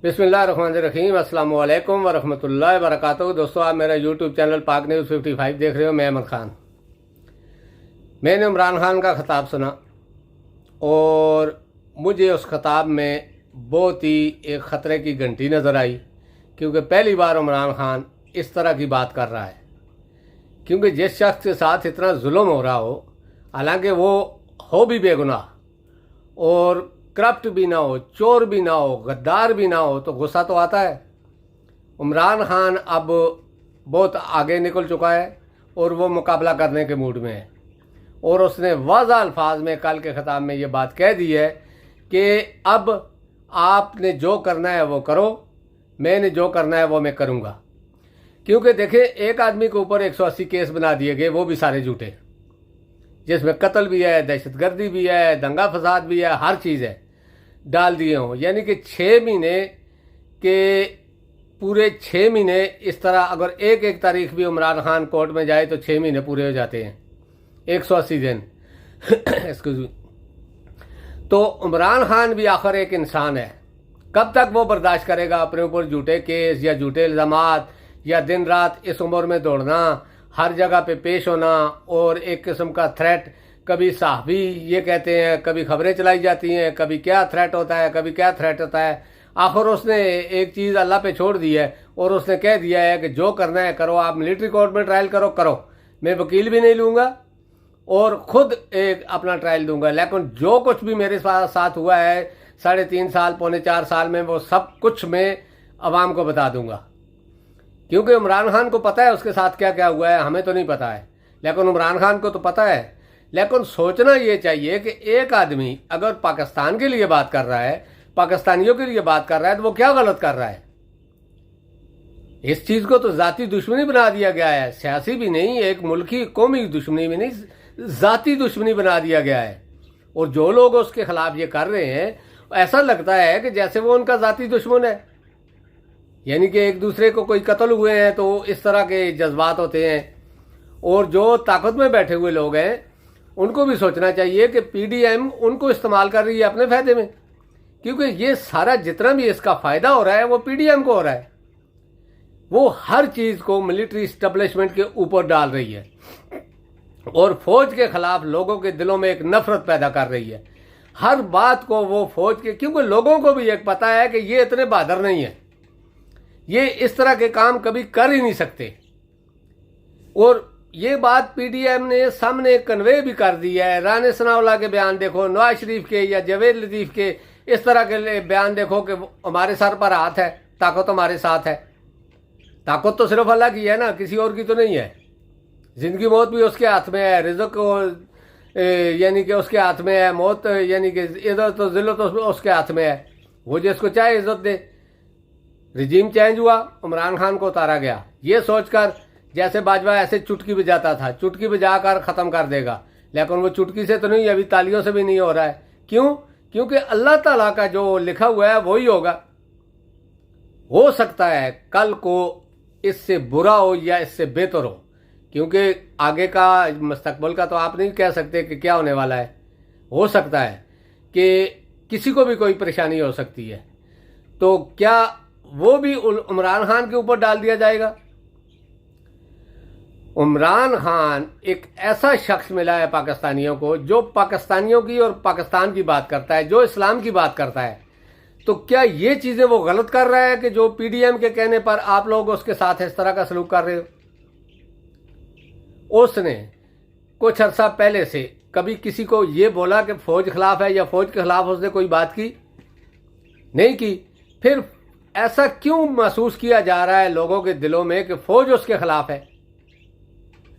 बिस्मिल्लाहिर्रहमानिर्रहीम। अस्सलाम वालेकुम वरहमतुल्लाहि वबरकातुहू। दोस्तों, आप मेरा यूट्यूब चैनल पाक न्यूज़ 55 देख रहे हो। मैं अहमद ख़ान। मैंने इमरान खान का ख़िताब सुना और मुझे उस ख़िताब में बहुत ही एक ख़तरे की घंटी नज़र आई, क्योंकि पहली बार इमरान खान इस तरह की बात कर रहा है। क्योंकि जिस शख्स के साथ इतना जुल्म हो रहा हो, हालांकि वो हो भी बेगुनाह और करप्ट भी ना हो, चोर भी ना हो, गद्दार भी ना हो, तो गुस्सा तो आता है। इमरान खान अब बहुत आगे निकल चुका है और वो मुकाबला करने के मूड में है और उसने वाज़ा अल्फाज में कल के ख़िताब में ये बात कह दी है कि अब आपने जो करना है वो करो, मैंने जो करना है वो मैं करूँगा। क्योंकि देखें, एक आदमी के ऊपर 180 केस बना दिए गए, वो भी सारे झूठे, जिसमें कत्ल भी है, दहशतगर्दी भी है, दंगा फसाद भी है, हर चीज़ है, डाल दिए हों। यानी कि 6 महीने के पूरे 6 महीने इस तरह, अगर एक एक तारीख भी इमरान खान कोर्ट में जाए तो 6 महीने पूरे हो जाते हैं, 180 दिन। Excuse me. तो इमरान खान भी आखिर एक इंसान है। कब तक वो बर्दाश्त करेगा अपने ऊपर झूठे केस या झूठे इल्ज़ामात या दिन रात इस उम्र में दौड़ना, हर जगह पे पेश होना और एक किस्म का थ्रेट। कभी साहबी ये कहते हैं, कभी खबरें चलाई जाती हैं, कभी क्या थ्रेट होता है, कभी क्या थ्रेट होता है। आखिर उसने एक चीज़ अल्लाह पे छोड़ दी है और उसने कह दिया है कि जो करना है करो, आप मिलिट्री कोर्ट में ट्रायल करो, मैं वकील भी नहीं लूँगा और ख़ुद एक अपना ट्रायल दूंगा। लेकिन जो कुछ भी मेरे साथ हुआ है 3.5 साल, पौने 4 साल में, वो सब कुछ मैं अवाम को बता दूंगा। क्योंकि इमरान खान को पता है उसके साथ क्या क्या हुआ है, हमें तो नहीं पता है, लेकिन इमरान खान को तो पता है। लेकिन सोचना ये चाहिए कि एक आदमी अगर पाकिस्तान के लिए बात कर रहा है, पाकिस्तानियों के लिए बात कर रहा है, तो वो क्या गलत कर रहा है। इस चीज़ को तो ज़ाती दुश्मनी बना दिया गया है, सियासी भी नहीं, एक मुल्की कौमी दुश्मनी भी नहीं, ज़ाती दुश्मनी बना दिया गया है। और जो लोग उसके खिलाफ ये कर रहे हैं, ऐसा लगता है कि जैसे वो उनका ज़ाती दुश्मन है। यानी कि एक दूसरे को कोई कत्ल हुए हैं तो इस तरह के जज्बात होते हैं। और जो ताकत में बैठे हुए लोग हैं, उनको भी सोचना चाहिए कि पीडीएम उनको इस्तेमाल कर रही है अपने फ़ायदे में। क्योंकि ये सारा जितना भी इसका फ़ायदा हो रहा है वो पीडीएम को हो रहा है। वो हर चीज़ को मिलिट्री इस्टेब्लिशमेंट के ऊपर डाल रही है और फौज के खिलाफ लोगों के दिलों में एक नफरत पैदा कर रही है। हर बात को वो फौज के, क्योंकि लोगों को भी एक पता है कि ये इतने बहादुर नहीं है, ये इस तरह के काम कभी कर ही नहीं सकते। और ये बात पीडीएम ने सामने कन्वे भी कर दी है। राना सनाउल्लाह के बयान देखो, नवाज शरीफ के या जावेद लतीफ़ के इस तरह के बयान देखो कि हमारे सर पर हाथ है, ताकत हमारे साथ है। ताकत तो सिर्फ अल्लाह की है ना, किसी और की तो नहीं है। जिंदगी मौत भी उसके हाथ में है, रिज़्क़ यानी कि उसके हाथ में है, मौत यानी कि इज्जत तो जिल्लत तो उसके हाथ में है। वो जिसको चाहे इज्जत दे। रिजीम चेंज हुआ, इमरान खान को उतारा गया, ये सोचकर जैसे बाजवा ऐसे चुटकी बजाता था, चुटकी बजाकर ख़त्म कर देगा। लेकिन वो चुटकी से तो नहीं, अभी तालियों से भी नहीं हो रहा है। क्यों? क्योंकि अल्लाह ताला का जो लिखा हुआ है वही होगा। हो सकता है कल को इससे बुरा हो या इससे बेहतर हो, क्योंकि आगे का मुस्तकबिल का तो आप नहीं कह सकते कि क्या होने वाला है। हो सकता है कि किसी को भी कोई परेशानी हो सकती है। तो क्या वो भी इमरान खान के ऊपर डाल दिया जाएगा? इमरान खान एक ऐसा शख्स मिला है पाकिस्तानियों को, जो पाकिस्तानियों की और पाकिस्तान की बात करता है, जो इस्लाम की बात करता है। तो क्या ये चीज़ें वो गलत कर रहा है कि जो पीडीएम के कहने पर आप लोग उसके साथ इस तरह का सलूक कर रहे हो? उसने कुछ अर्सा पहले से कभी किसी को ये बोला कि फौज खिलाफ है या फौज के खिलाफ उसने कोई बात की? नहीं की। फिर ऐसा क्यों महसूस किया जा रहा है लोगों के दिलों में कि फौज उसके खिलाफ है?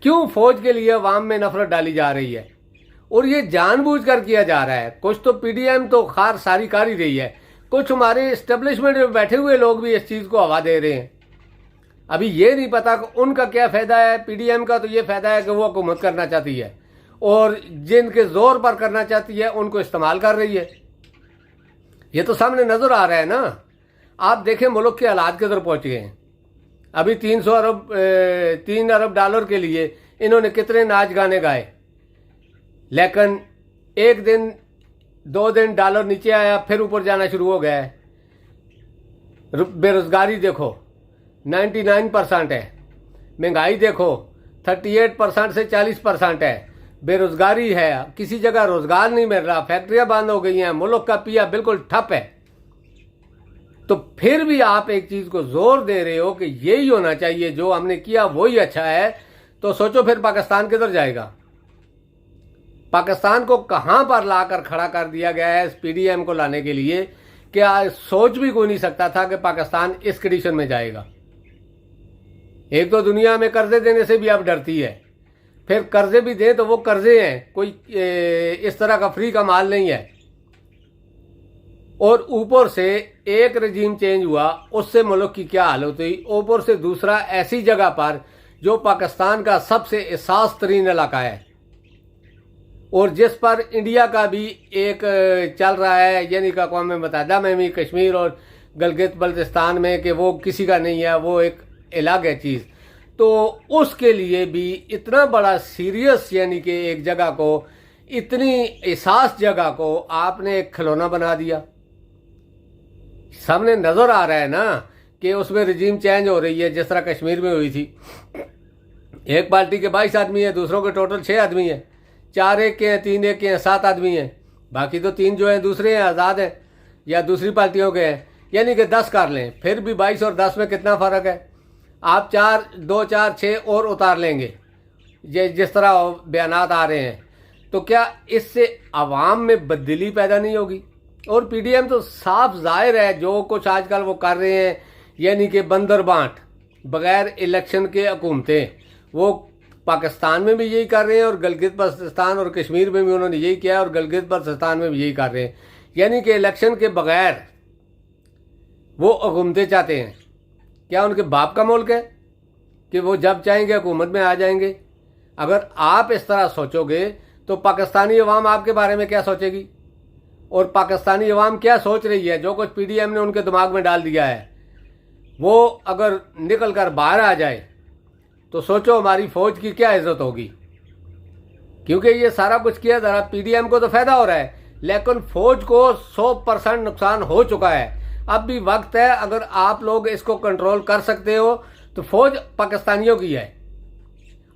क्यों फौज के लिए अवाम में नफरत डाली जा रही है? और ये जानबूझकर किया जा रहा है। कुछ तो पीडीएम तो खार सारी कर ही रही है, कुछ हमारे इस्टेब्लिशमेंट में बैठे हुए लोग भी इस चीज़ को हवा दे रहे हैं। अभी ये नहीं पता कि उनका क्या फ़ायदा है। पीडीएम का तो ये फ़ायदा है कि वो हुकूमत करना चाहती है और जिनके ज़ोर पर करना चाहती है उनको इस्तेमाल कर रही है। ये तो सामने नज़र आ रहा है ना। आप देखें मुल्क के हालात किधर पहुँच गए हैं। अभी 3 अरब डॉलर के लिए इन्होंने कितने नाच गाने गाए, लेकिन एक दिन 2 दिन डॉलर नीचे आया, फिर ऊपर जाना शुरू हो गया है। बेरोजगारी देखो 99% है, महंगाई देखो 38% से 40% है, बेरोजगारी है, किसी जगह रोजगार नहीं मिल रहा, फैक्ट्रियां बंद हो गई हैं, मुल्क का पिया बिल्कुल ठप है। तो फिर भी आप एक चीज को जोर दे रहे हो कि यही होना चाहिए, जो हमने किया वही अच्छा है, तो सोचो फिर पाकिस्तान किधर जाएगा। पाकिस्तान को कहां पर लाकर खड़ा कर दिया गया है इस पीडीएम को लाने के लिए, क्या सोच भी कोई नहीं सकता था कि पाकिस्तान इस कंडीशन में जाएगा। एक तो दुनिया में कर्जे देने से भी अब डरती है, फिर कर्जे भी दें तो वो कर्जे हैं, कोई इस तरह का फ्री का माल नहीं है। और ऊपर से एक रजीम चेंज हुआ, उससे मुल्क की क्या हालत हुई, ऊपर से दूसरा ऐसी जगह पर जो पाकिस्तान का सबसे एहसास तरीन इलाका है और जिस पर इंडिया का भी एक चल रहा है, यानी कि अक़वाम मुत्तहिदा में भी कश्मीर और गिलगित बल्तिस्तान में कि वो किसी का नहीं है, वो एक अलग है चीज़। तो उसके लिए भी इतना बड़ा सीरियस, यानी कि एक जगह को, इतनी एहसास जगह को आपने एक खिलौना बना दिया। सामने नजर आ रहा है ना कि उसमें रजीम चेंज हो रही है, जिस तरह कश्मीर में हुई थी। एक पार्टी के 22 आदमी है, दूसरों के टोटल 6 आदमी है, 4 एक के हैं, 3 एक के हैं, 7 आदमी हैं, बाकी तो 3 जो हैं दूसरे हैं, आज़ाद हैं या दूसरी पार्टियों के हैं, यानी कि 10 कर लें। फिर भी 22 और 10 में कितना फ़र्क है। आप 2 4 6 और उतार लेंगे जिस तरह बयानात आ रहे हैं, तो क्या इससे आवाम में तब्दीली पैदा नहीं होगी। और पीडीएम तो साफ जाहिर है जो कुछ आजकल वो कर रहे हैं, यानी कि बंदर बांट बगैर इलेक्शन के हुकूमतें, वो पाकिस्तान में भी यही कर रहे हैं और गिलगित बल्तिस्तान और कश्मीर में भी उन्होंने यही किया और गिलगित बल्तिस्तान में भी यही कर रहे हैं, यानी कि इलेक्शन के बगैर वो हुकूमतें चाहते हैं। क्या उनके बाप का मुल्क है कि वो जब चाहेंगे हुकूमत में आ जाएंगे। अगर आप इस तरह सोचोगे तो पाकिस्तानी अवाम आपके बारे में क्या सोचेगी और पाकिस्तानी अवाम क्या सोच रही है। जो कुछ पीडीएम ने उनके दिमाग में डाल दिया है, वो अगर निकल कर बाहर आ जाए तो सोचो हमारी फौज की क्या इज्जत होगी। क्योंकि ये सारा कुछ किया जा रहा, पीडीएम को तो फायदा हो रहा है, लेकिन फौज को 100% नुकसान हो चुका है। अब भी वक्त है, अगर आप लोग इसको कंट्रोल कर सकते हो तो फौज पाकिस्तानियों की है,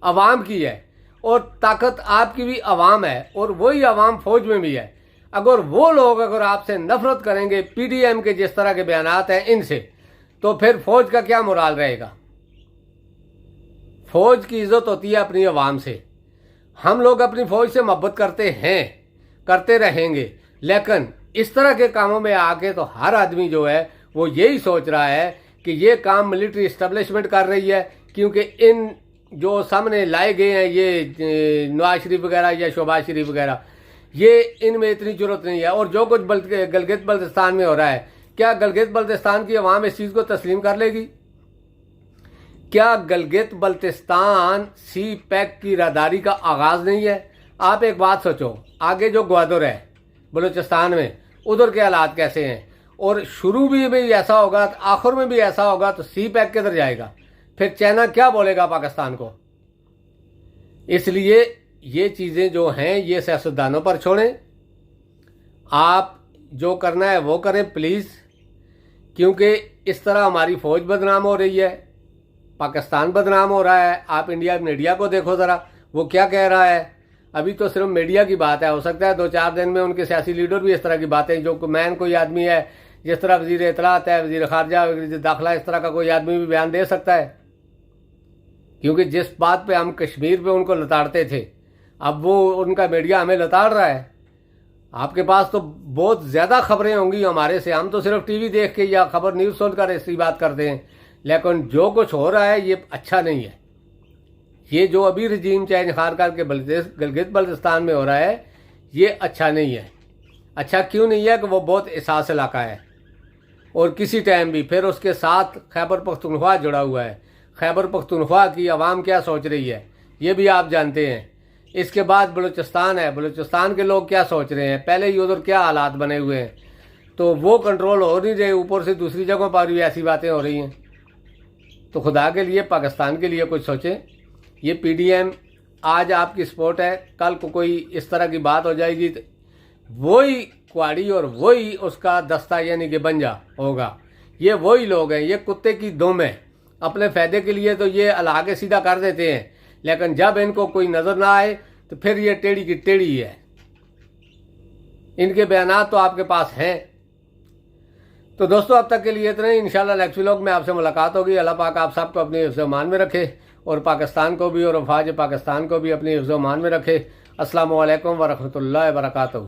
अवाम की है, और ताकत आपकी भी अवाम है और वही अवाम फौज में भी है। अगर वो लोग अगर आपसे नफरत करेंगे पीडीएम के जिस तरह के बयानात हैं इनसे, तो फिर फौज का क्या मोराल रहेगा। फौज की इज्जत होती है अपनी अवाम से। हम लोग अपनी फौज से मोहब्बत करते हैं, करते रहेंगे, लेकिन इस तरह के कामों में आके तो हर आदमी जो है वो यही सोच रहा है कि ये काम मिलिट्री इस्टेब्लिशमेंट कर रही है, क्योंकि इन जो सामने लाए गए हैं ये नवाज शरीफ वगैरह या शहबाज शरीफ वगैरह, ये इनमें इतनी जरूरत नहीं है। और जो कुछ गिलगित बल्तिस्तान में हो रहा है, क्या गिलगित बल्तिस्तान की अवाम इस चीज़ को तस्लीम कर लेगी। क्या गिलगित बल्तिस्तान सी पैक की राहदारी का आगाज़ नहीं है। आप एक बात सोचो, आगे जो ग्वादर है बलूचिस्तान में, उधर के हालात कैसे हैं, और शुरू भी ऐसा होगा, आखिर में भी ऐसा होगा, तो सी पैक किधर जाएगा। फिर चाइना क्या बोलेगा पाकिस्तान को। इसलिए ये चीज़ें जो हैं ये सियासतदानों पर छोड़ें, आप जो करना है वो करें प्लीज़, क्योंकि इस तरह हमारी फ़ौज बदनाम हो रही है, पाकिस्तान बदनाम हो रहा है। आप इंडिया मीडिया को देखो ज़रा, वो क्या कह रहा है। अभी तो सिर्फ मीडिया की बात है, हो सकता है 2-4 दिन में उनके सियासी लीडर भी इस तरह की बातें, जो मैन कोई आदमी है, जिस तरह वज़ीर इत्तलात है, वज़ीर ख़ारजा, वज़ीर दाखिला, इस तरह का कोई आदमी भी बयान दे सकता है। क्योंकि जिस बात पे हम कश्मीर पे उनको लताड़ते थे, अब वो उनका मीडिया हमें लताड़ रहा है। आपके पास तो बहुत ज़्यादा खबरें होंगी हमारे से, हम तो सिर्फ टीवी देख के या खबर न्यूज़ सुनकर ऐसी बात करते हैं, लेकिन जो कुछ हो रहा है ये अच्छा नहीं है। ये जो अभी रजीम चेंज खारकर के गिलगित बल्तिस्तान में हो रहा है, ये अच्छा नहीं है। अच्छा क्यों नहीं है कि वो बहुत एहसास इलाका है और किसी टाइम भी फिर उसके साथ खैबर पख्तूनख्वा जुड़ा हुआ है। खैबर पख्तूनख्वा की आवाम क्या सोच रही है ये भी आप जानते हैं। इसके बाद बलूचिस्तान है, बलूचिस्तान के लोग क्या सोच रहे हैं, पहले ही उधर क्या हालात बने हुए हैं, तो वो कंट्रोल हो नहीं रहे, ऊपर से दूसरी जगहों पर भी ऐसी बातें हो रही हैं। तो खुदा के लिए पाकिस्तान के लिए कुछ सोचें। ये पीडीएम आज आपकी सपोर्ट है, कल को कोई इस तरह की बात हो जाएगी तो वही कुआड़ी और वही उसका दस्ता यानी कि बंजा होगा, ये वही लोग हैं, ये कुत्ते की दुम है। अपने फ़ायदे के लिए तो ये आगे सीधा कर देते हैं, लेकिन जब इनको कोई नज़र ना आए तो फिर ये टेढ़ी की टेढ़ी है। इनके बयानात तो आपके पास हैं। तो दोस्तों अब तक के लिए इतना ही। इंशाल्लाह नेक्स्ट व्लॉग में आपसे मुलाकात होगी। अल्लाह पाक आप सबको अपनी हिफ्ज़-ओ-मान में रखे और पाकिस्तान को भी और अफवाज पाकिस्तान को भी अपनी हिफ्ज़-ओ-मान में रखे। अस्सलामु अलैकुम व रहमतुल्लाहि व बरकातहू।